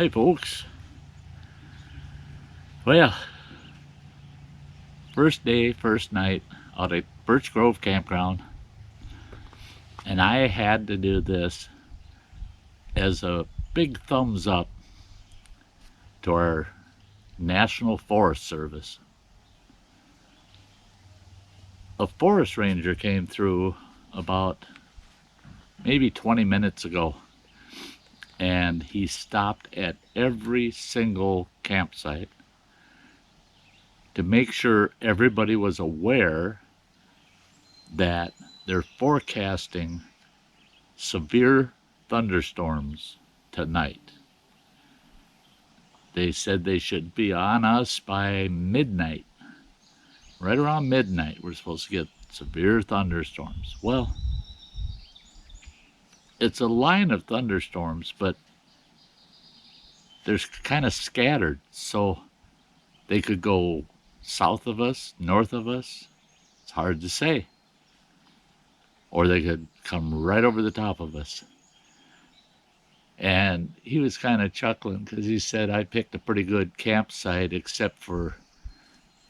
Hi folks. Well, first day, first night out at Birch Grove Campground, and I had to do this as a big thumbs up to our National Forest Service. A forest ranger came through about maybe 20 minutes ago, and he stopped at every single campsite to make sure everybody was aware that they're forecasting severe thunderstorms tonight. They said they should be on us by midnight. Right around midnight, we're supposed to get severe thunderstorms. Well, it's a line of thunderstorms, but they're kind of scattered, so they could go south of us, north of us. It's hard to say. Or they could come right over the top of us. And he was kind of chuckling because he said I picked a pretty good campsite except for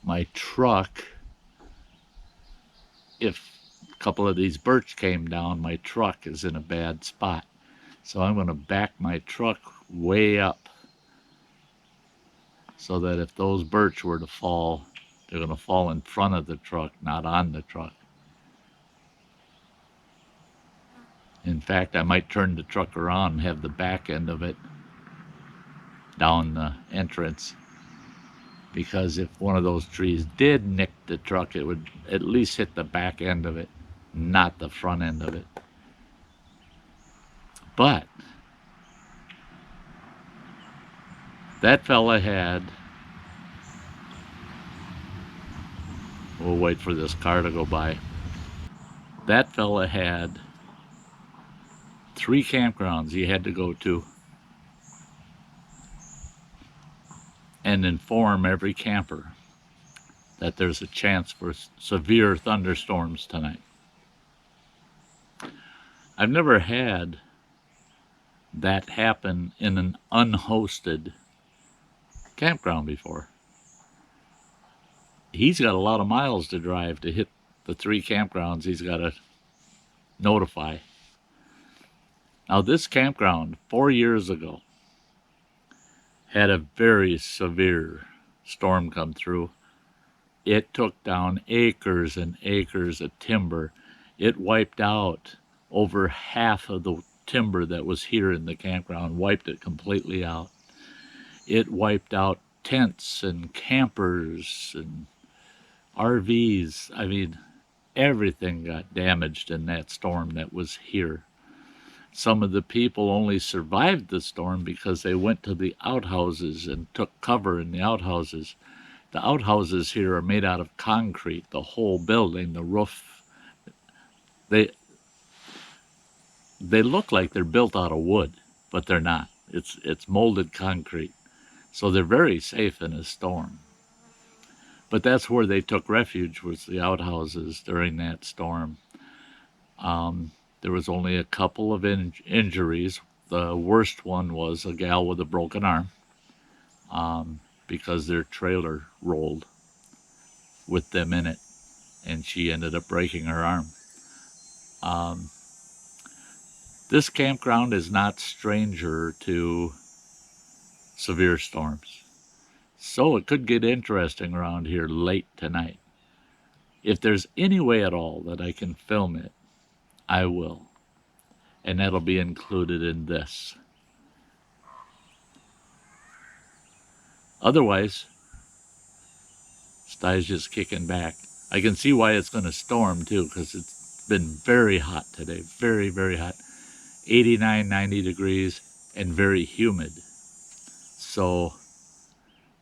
my truck. If a couple of these birch came down, my truck is in a bad spot. So I'm going to back my truck way up so that if those birch were to fall, they're going to fall in front of the truck, not on the truck. In fact, I might turn the truck around and have the back end of it down the entrance, because if one of those trees did nick the truck, it would at least hit the back end of it, not the front end of it. But that fella had, we'll wait for this car to go by, that fella had 3 campgrounds he had to go to and inform every camper that there's a chance for severe thunderstorms tonight. I've never had that happen in an unhosted campground before. He's got a lot of miles to drive to hit the 3 campgrounds he's got to notify. Now, this campground 4 years ago had a very severe storm come through. It took down acres and acres of timber. It wiped out over half of the timber that was here in the campground, wiped it completely out. It wiped out tents and campers and RVs. I mean, everything got damaged in that storm that was here. Some of the people only survived the storm because they went to the outhouses and took cover in the outhouses. The outhouses here are made out of concrete, the whole building, the roof. They look like they're built out of wood, but they're not. It's molded concrete. So they're very safe in a storm. But that's where they took refuge, was the outhouses during that storm. There was only a couple of injuries. The worst one was a gal with a broken arm, because their trailer rolled with them in it, and she ended up breaking her arm. This campground is not stranger to severe storms, so it could get interesting around here late tonight. If there's any way at all that I can film it, I will, and that'll be included in this. Otherwise, Sty's just kicking back. I can see why it's going to storm too, because it's been very hot today, very, very hot. 89, 90 degrees and very humid. So,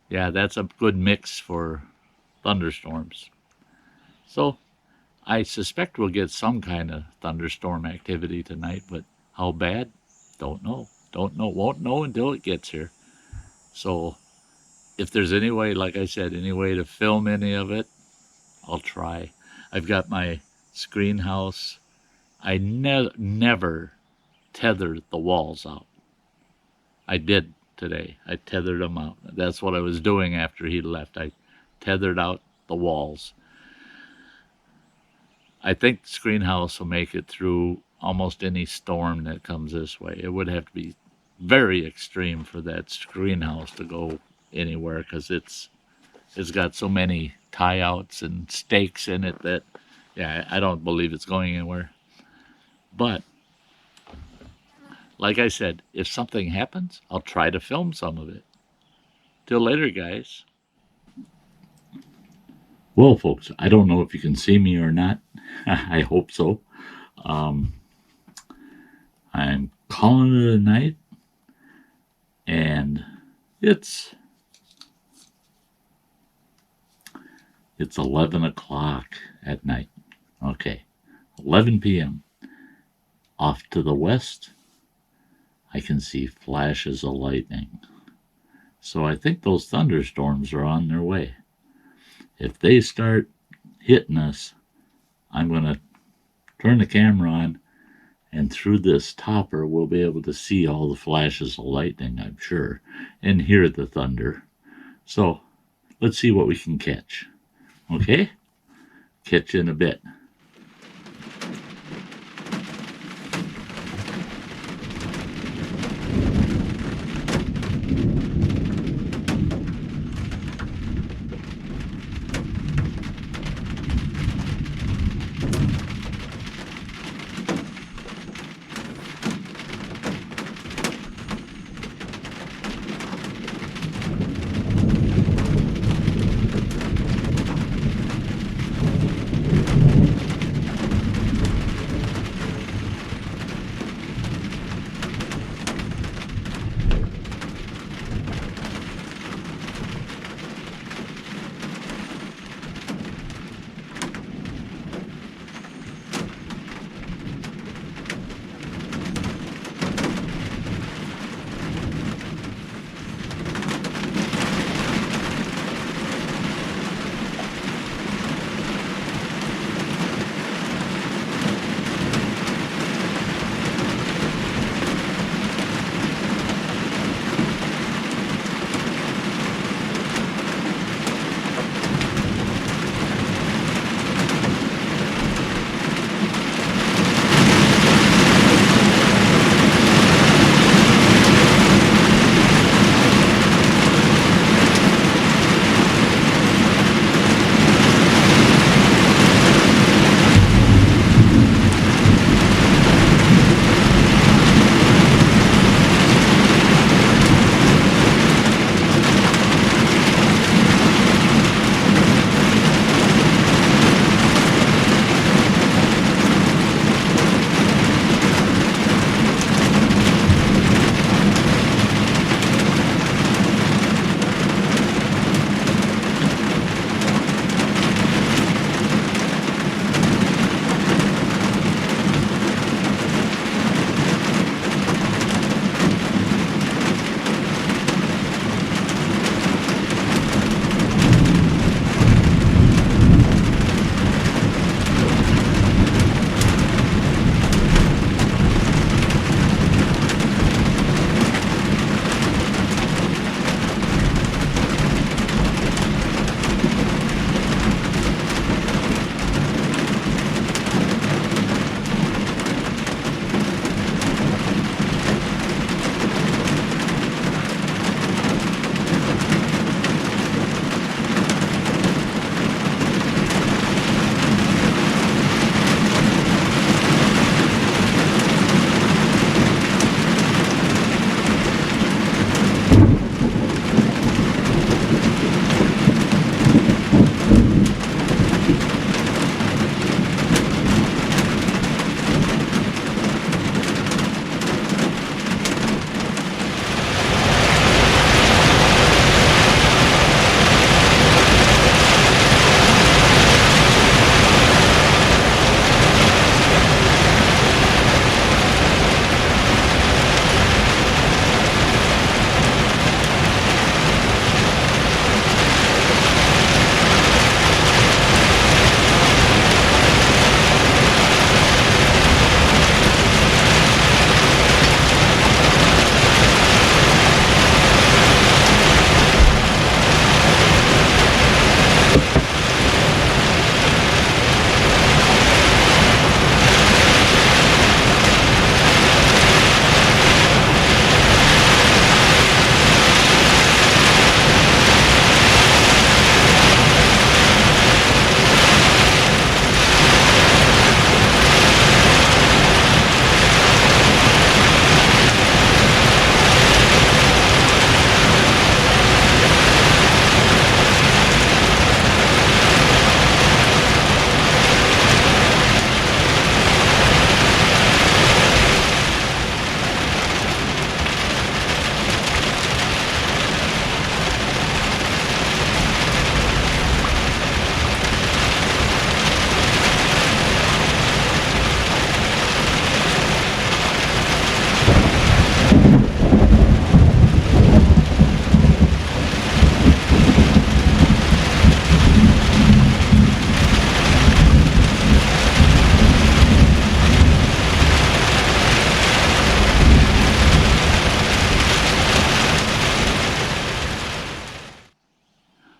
yeah, that's a good mix for thunderstorms. So, I suspect we'll get some kind of thunderstorm activity tonight, but how bad? Don't know. Don't know. Won't know until it gets here. So, if there's any way, like I said, any way to film any of it, I'll try. I've got my screen house. I never tethered the walls out. I did today. I tethered them out. That's what I was doing after he left. I tethered out the walls. I think the screen house will make it through almost any storm that comes this way. It would have to be very extreme for that screen house to go anywhere, because it's got so many tie outs and stakes in it that, yeah, I don't believe it's going anywhere. But like I said, if something happens, I'll try to film some of it. Till later, guys. Well, folks, I don't know if you can see me or not. I hope so. I'm calling it a night, and it's 11 o'clock at night. Okay, 11 p.m. Off to the west, I can see flashes of lightning. So I think those thunderstorms are on their way. If they start hitting us, I'm going to turn the camera on, and through this topper we'll be able to see all the flashes of lightning, I'm sure, and hear the thunder. So let's see what we can catch. Okay? Catch you in a bit.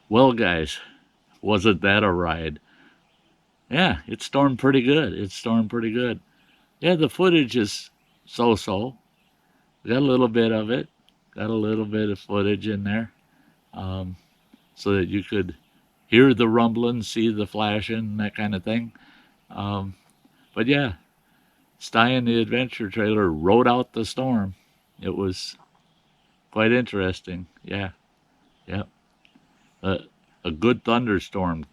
Well, guys, wasn't that a ride? Yeah, it stormed pretty good. It stormed pretty good. Yeah, the footage is so-so. Got a little bit of it. Got a little bit of footage in there, um, so that you could hear the rumbling, see the flashing, that kind of thing. Um, but yeah, Sty and the Adventure Trailer rode out the storm. It was quite interesting. Yeah, yeah. A, a good thunderstorm.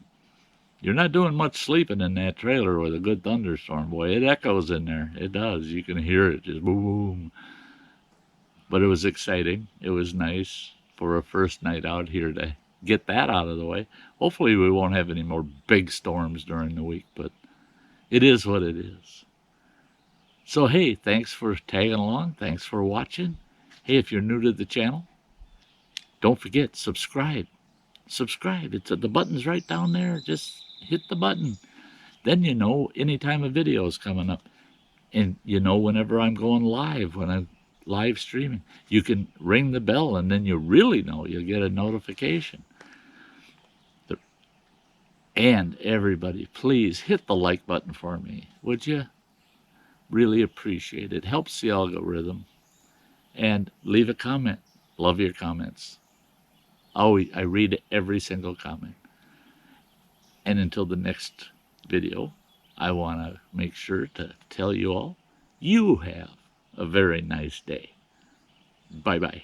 You're not doing much sleeping in that trailer with a good thunderstorm, boy. It echoes in there. It does. You can hear it just boom, boom. But it was exciting. It was nice for a first night out here to get that out of the way. Hopefully, we won't have any more big storms during the week, but it is what it is. So, hey, thanks for tagging along. Thanks for watching. Hey, if you're new to the channel, don't forget, subscribe. Subscribe. The button's right down there. Just hit the button. Then you know anytime a video is coming up. And you know whenever I'm going live, when I'm live streaming. You can ring the bell and then you really know. You'll get a notification. And everybody, please hit the like button for me, would you? Really appreciate it. Helps the algorithm. And leave a comment. Love your comments. I read every single comment. And until the next video, I want to make sure to tell you all, you have a very nice day. Bye-bye.